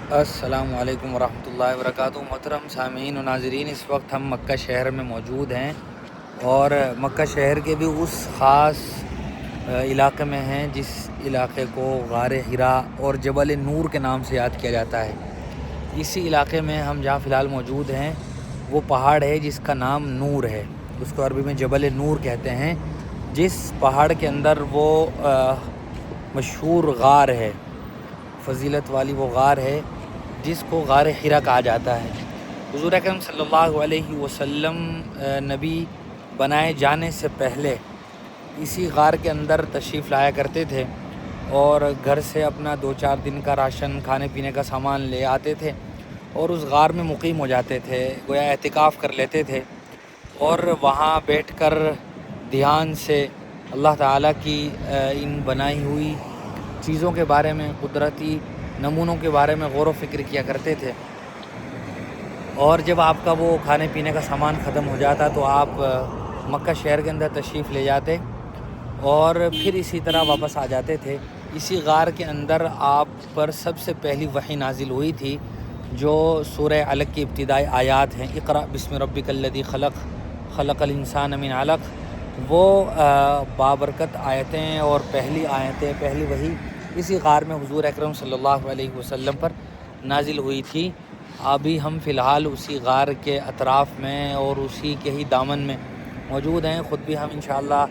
अस्सलामु अलैकुम वरहमतुल्लाहि वबरकातुहू। मोहतरम सामीन व नाज़रीन, इस वक्त हम मक्का शहर में मौजूद हैं और मक्का शहर के भी उस ख़ास इलाके में हैं जिस इलाके को गार हिरा और जबल नूर के नाम से याद किया जाता है। इसी इलाके में हम जहाँ फ़िलहाल मौजूद हैं वो पहाड़ है जिसका नाम नूर है, उसको अरबी में जबल नूर कहते हैं। जिस पहाड़ के अंदर वो मशहूर गार है, फ़जीलत वाली वो गार है जिसको गार हिरा कहा जाता है। हुज़ूर अकरम सल्लल्लाहु अलैहि वसल्लम नबी बनाए जाने से पहले इसी गार के अंदर तशरीफ़ लाया करते थे और घर से अपना 2-4 दिन का राशन, खाने पीने का सामान ले आते थे और उस गार में मुक़ीम हो जाते थे, गोया एतिकाफ़ कर लेते थे और वहाँ बैठकर ध्यान से अल्लाह ताला की इन बनाई हुई चीज़ों के बारे में, कुदरती नमूनों के बारे में गौर व फ़िक्र किया करते थे। और जब आपका वो खाने पीने का सामान ख़त्म हो जाता तो आप मक्का शहर के अंदर तशरीफ़ ले जाते और फिर इसी तरह वापस आ जाते थे। इसी गार के अंदर आप पर सबसे पहली वही नाजिल हुई थी जो सूरह अलक़ की इब्तिदाई आयात हैं, इक़रा बिस्मि रब्बिकल्लज़ी खलक़ खलक़ल इंसान मिन अलक़। वो बाबरकत आयतें और पहली आयतें, पहली वही इसी गार में हुज़ूर अकरम सल्लल्लाहु अलैहि वसल्लम पर नाजिल हुई थी। अभी हम फ़िलहाल उसी गार के अतराफ़ में और उसी के ही दामन में मौजूद हैं। ख़ुद भी हम इंशाअल्लाह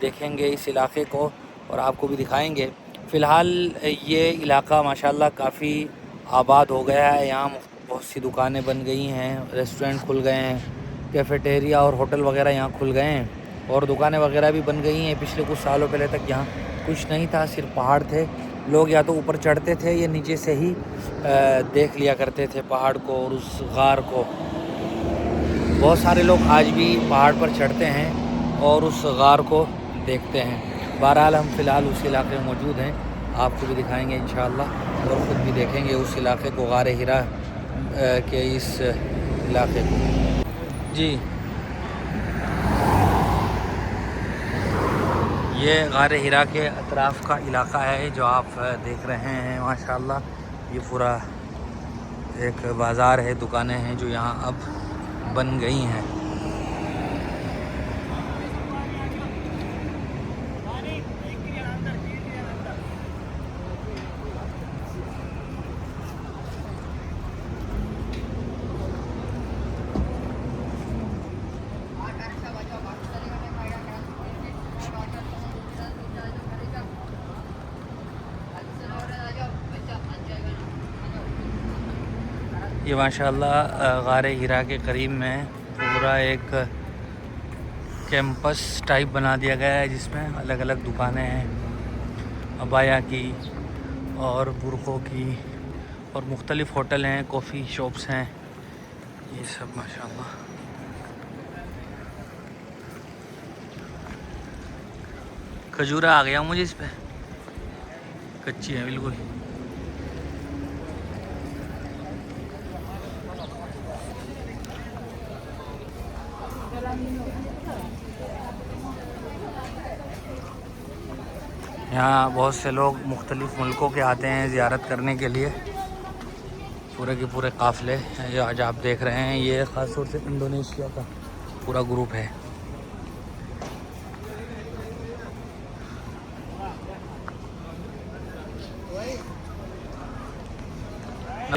देखेंगे इस इलाक़े को और आपको भी दिखाएंगे। फ़िलहाल ये इलाक़ा माशाअल्लाह काफ़ी आबाद हो गया है। यहाँ बहुत सी दुकानें बन गई हैं, रेस्टोरेंट खुल गए हैं, कैफ़ेटेरिया और होटल वगैरह यहाँ खुल गए हैं और दुकानें वगैरह भी बन गई हैं। पिछले कुछ सालों पहले तक यहाँ कुछ नहीं था, सिर्फ पहाड़ थे। लोग या तो ऊपर चढ़ते थे या नीचे से ही देख लिया करते थे पहाड़ को और उस गार को। बहुत सारे लोग आज भी पहाड़ पर चढ़ते हैं और उस गार को देखते हैं। बहरहाल हम फ़िलहाल उस इलाके में मौजूद हैं, आपको भी दिखाएंगे इंशाअल्लाह और ख़ुद भी देखेंगे उस इलाके को, गार हिरा के इस इलाके को। जी, ये गार हिरा के अतराफ़ का इलाक़ा है जो आप देख रहे हैं। माशाअल्लाह ये पूरा एक बाज़ार है, दुकानें हैं जो यहाँ अब बन गई हैं। ये माशाअल्लाह गार हिरा के करीब में पूरा एक कैंपस टाइप बना दिया गया है जिसमें अलग अलग दुकानें हैं, अबाया की और बुरक़ों की और मुख्तलिफ़ होटल हैं, कॉफ़ी शॉप्स हैं, ये सब माशाअल्लाह। खजूरा आ गया मुझे इस पे, कच्ची है बिल्कुल। यहाँ बहुत से लोग मुख्तलिफ़ मुल्कों के आते हैं ज़ियारत करने के लिए। पूरे के पूरे काफ़िले जो आज आप देख रहे हैं, ये ख़ास तौर से इंडोनेशिया का पूरा ग्रुप है।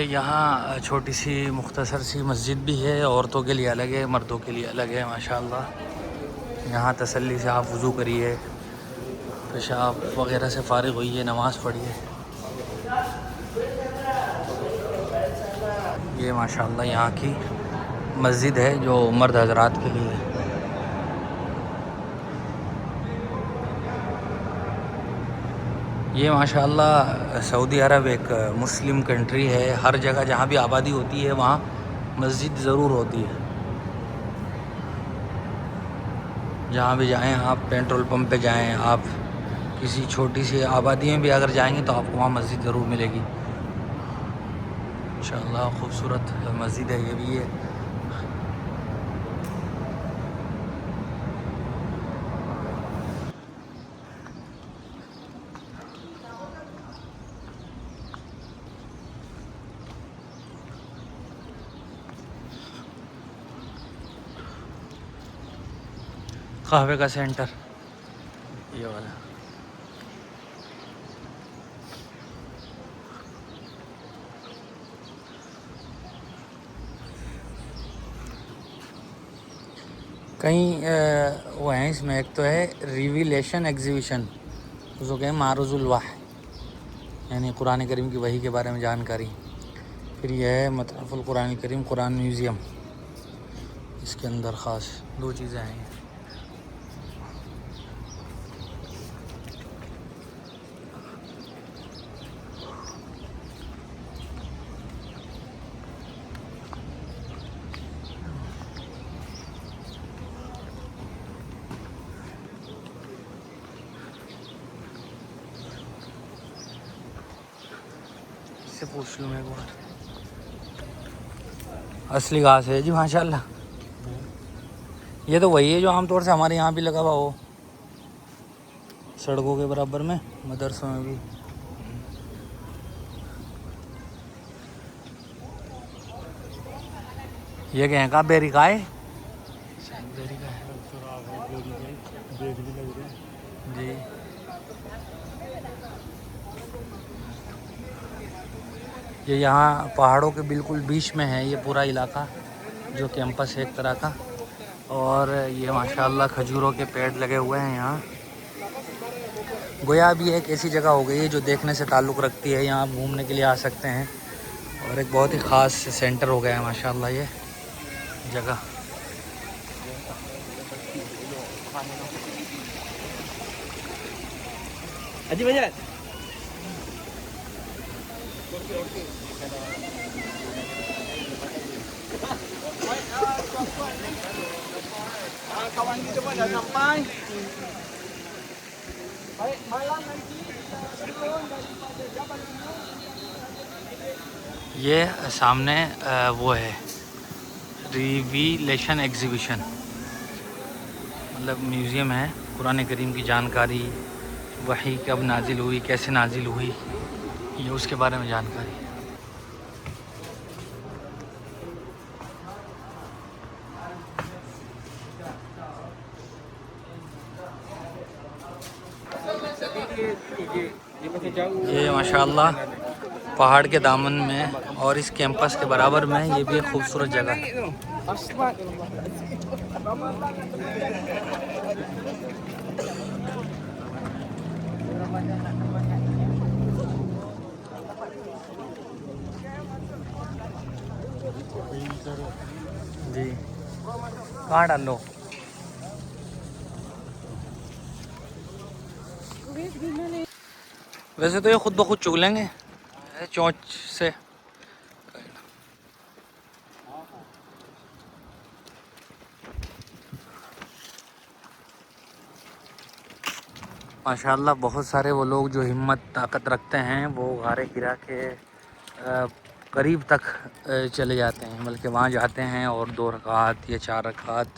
यहाँ छोटी सी मुख्तसर सी मस्जिद भी है, औरतों के लिए अलग है, मर्दों के लिए अलग है माशाअल्लाह। यहाँ तसल्ली से आप वज़ू करिए, पेशाब वगैरह से फ़ारिग होइए, नमाज़ पढ़िए। ये माशाअल्लाह यहाँ की मस्जिद है जो मर्द हज़रात के लिए है। ये माशाअल्लाह सऊदी अरब एक मुस्लिम कंट्री है। हर जगह जहाँ भी आबादी होती है वहाँ मस्जिद ज़रूर होती है। जहाँ भी जाएं आप, पेट्रोल पंप पे जाएं आप, किसी छोटी सी आबादी में भी अगर जाएंगे तो आपको वहाँ मस्जिद ज़रूर मिलेगी। इंशाअल्लाह खूबसूरत मस्जिद है ये भी है। कहवे का सेंटर ये वाला। कहीं वो हैं इसमें, एक तो है रिविलेशन एग्जीबिशन, उसको कहें मारुजुल वाह, यानी कुरान करीम की वही के बारे में जानकारी। फिर यह है मतहफ़ुल कुरान करीम कुरान म्यूज़ियम, इसके अंदर ख़ास 2 चीज़ें हैं। इससे पूछ लूँ मैं एक बार। असली घास है जी माशाल्लाह। ये तो वही है जो आमतौर से हमारे यहाँ भी लगा हुआ हो, सड़कों के बराबर में, मदरसों में भी। ये क्या है का बेरी का है? बेरी का है जी। ये यहाँ पहाड़ों के बिल्कुल बीच में है ये पूरा इलाका, जो कैंपस है एक तरह का। और ये माशाल्लाह खजूरों के पेड़ लगे हुए हैं यहाँ। गोया भी एक ऐसी जगह हो गई है जो देखने से ताल्लुक़ रखती है, यहाँ आप घूमने के लिए आ सकते हैं। और एक बहुत ही ख़ास सेंटर हो गया है माशाल्लाह ये जगह। अजी भैया kawan kita pun dah sampai. Baik, malam nanti turun daripada Jabal Nur. ये सामने वो है रिविलेशन एग्जीबिशन, मतलब म्यूज़ियम है, कुरान करीम की जानकारी, वही कब नाजिल हुई, कैसे नाजिल हुई, ये उसके बारे में जानकारी। ये माशाल्लाह पहाड़ के दामन में और इस कैंपस के बराबर में ये भी एक खूबसूरत जगह है। जी कहाँ डाल लो? वैसे तो ये खुद ब खुद चुग लेंगे चोंच से। माशाल्लाह बहुत सारे वो लोग जो हिम्मत ताकत रखते हैं वो गारे हिरा के करीब तक चले जाते हैं, बल्कि वहाँ जाते हैं और 2 रकात या 4 रकात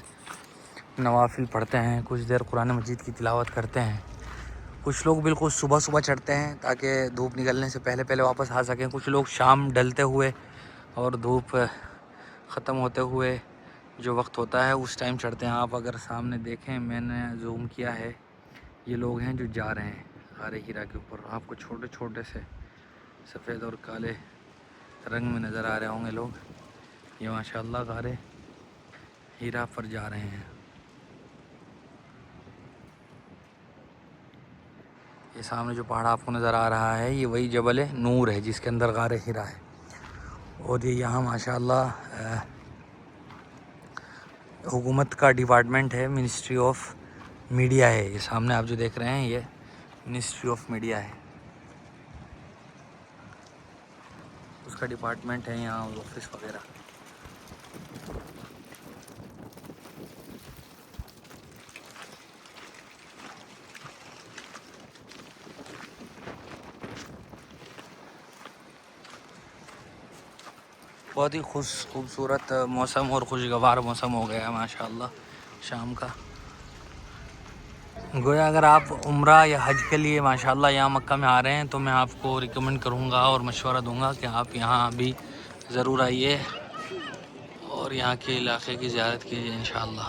नवाफिल पढ़ते हैं, कुछ देर कुरान मजीद की तिलावत करते हैं। कुछ लोग बिल्कुल सुबह सुबह चढ़ते हैं ताकि धूप निकलने से पहले पहले वापस आ सकें। कुछ लोग शाम ढलते हुए और धूप ख़त्म होते हुए जो वक्त होता है उस टाइम चढ़ते हैं। आप अगर सामने देखें, मैंने जूम किया है, ये लोग हैं जो जा रहे हैं गारे हिरा के ऊपर। आपको छोटे छोटे से सफ़ेद और काले रंग में नज़र आ रहे होंगे लोग। ये माशाल्लाह गारे हिरा पर जा रहे हैं। ये सामने जो पहाड़ आपको नज़र आ रहा है ये वही जबल नूर है जिसके अंदर गारे हिरा है। और ये यहाँ माशाल्लाह हुकूमत का डिपार्टमेंट है, मिनिस्ट्री ऑफ मीडिया है। ये सामने आप जो देख रहे हैं ये मिनिस्ट्री ऑफ मीडिया है, उसका डिपार्टमेंट है यहाँ, ऑफिस वगैरह। बहुत ही खूबसूरत मौसम और खुशगवार मौसम हो गया है माशाल्लाह शाम का। गोया अगर आप उम्रा या हज के लिए माशाल्लाह यहाँ मक्का में आ रहे हैं तो मैं आपको रिकमेंड करूँगा और मशवरा दूँगा कि आप यहाँ भी ज़रूर आइए और यहाँ के इलाके की ज़ियारत कीजिए इंशाअल्लाह।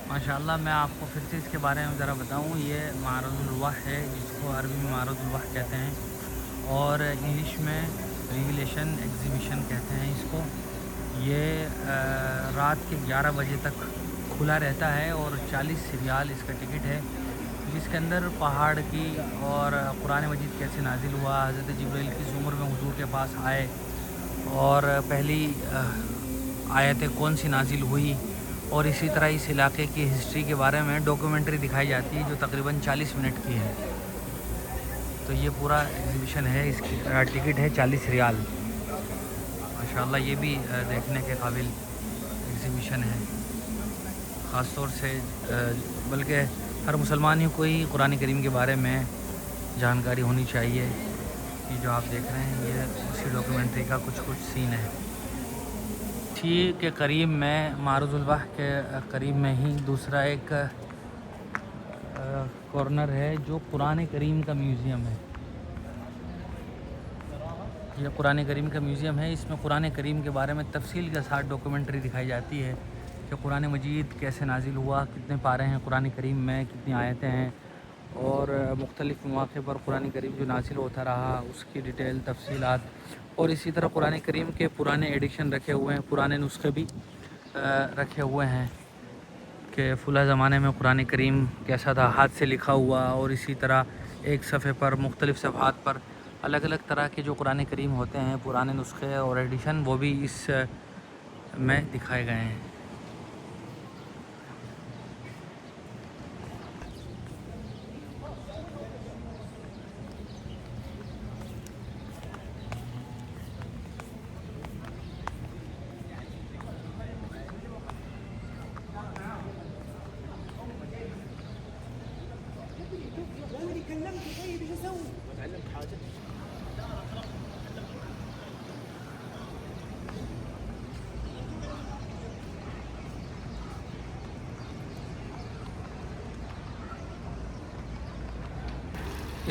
माशाल्लाह मैं आपको फिर से इसके बारे में ज़रा बताऊं, ये मारुजुल वह है जिसको अरबी में मारुजुल वह कहते हैं और इंग्लिश में रिविलेशन एग्जीबिशन कहते हैं इसको। ये रात के 11 बजे तक खुला रहता है और 40 रियाल इसका टिकट है, जिसके अंदर पहाड़ की और कुरान मजीद कैसे नाजिल हुआ, हज़रत जिब्रील किस उम्र में हुजूर के पास आए और पहली आयतें कौन सी नाजिल हुई, और इसी तरह इस इलाके की हिस्ट्री के बारे में डॉक्यूमेंट्री दिखाई जाती है जो तकरीबन 40 मिनट की है। तो ये पूरा एग्जीबिशन है, इसकी टिकट है 40 रियाल। माशाल्लाह ये भी देखने के काबिल एग्जीबिशन है, ख़ास तौर से बल्कि हर मुसलमान को ही कुरान करीम के बारे में जानकारी होनी चाहिए। ये जो आप देख रहे हैं ये उसी डॉक्यूमेंट्री का कुछ सीन है। इसी के करीब में मारुजुल वह के करीब में ही दूसरा एक कॉर्नर है जो कुरान करीम का म्यूज़ियम है। यह कुरान करीम का म्यूज़ियम है, इसमें कुरान करीम के बारे में तफसील के साथ डॉक्यूमेंट्री दिखाई जाती है कि कुरान मजीद कैसे नाजिल हुआ, कितने पारे हैं कुरान करीम में, कितनी आयतें हैं और मुख्तलिफ़ मौक़े पर कुरान करीम जो नाजिल होता रहा उसकी डिटेल तफसीलात। और इसी तरह कुरान करीम के पुराने एडिशन रखे हुए हैं, पुराने नुस्खे भी रखे हुए हैं कि फ़ुला ज़माने में कुरान करीम कैसा था, हाथ से लिखा हुआ। और इसी तरह एक सफ़े पर मुख्तलिफ़ सफ़हात पर अलग अलग तरह के जो कुरान करीम होते हैं, पुराने नुस्खे और एडिशन, वो भी इस में दिखाए गए हैं।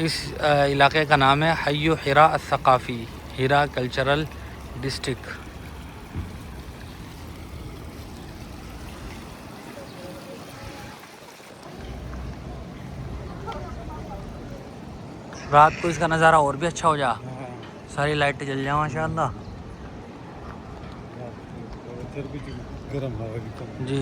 इस इलाके का नाम है हय्यु हिरा अल-सक़ाफ़ी, हिरा कल्चरल डिस्ट्रिक्ट। रात को इसका नज़ारा और भी अच्छा हो जा, सारी लाइटें जल जाए माशाअल्लाह। जी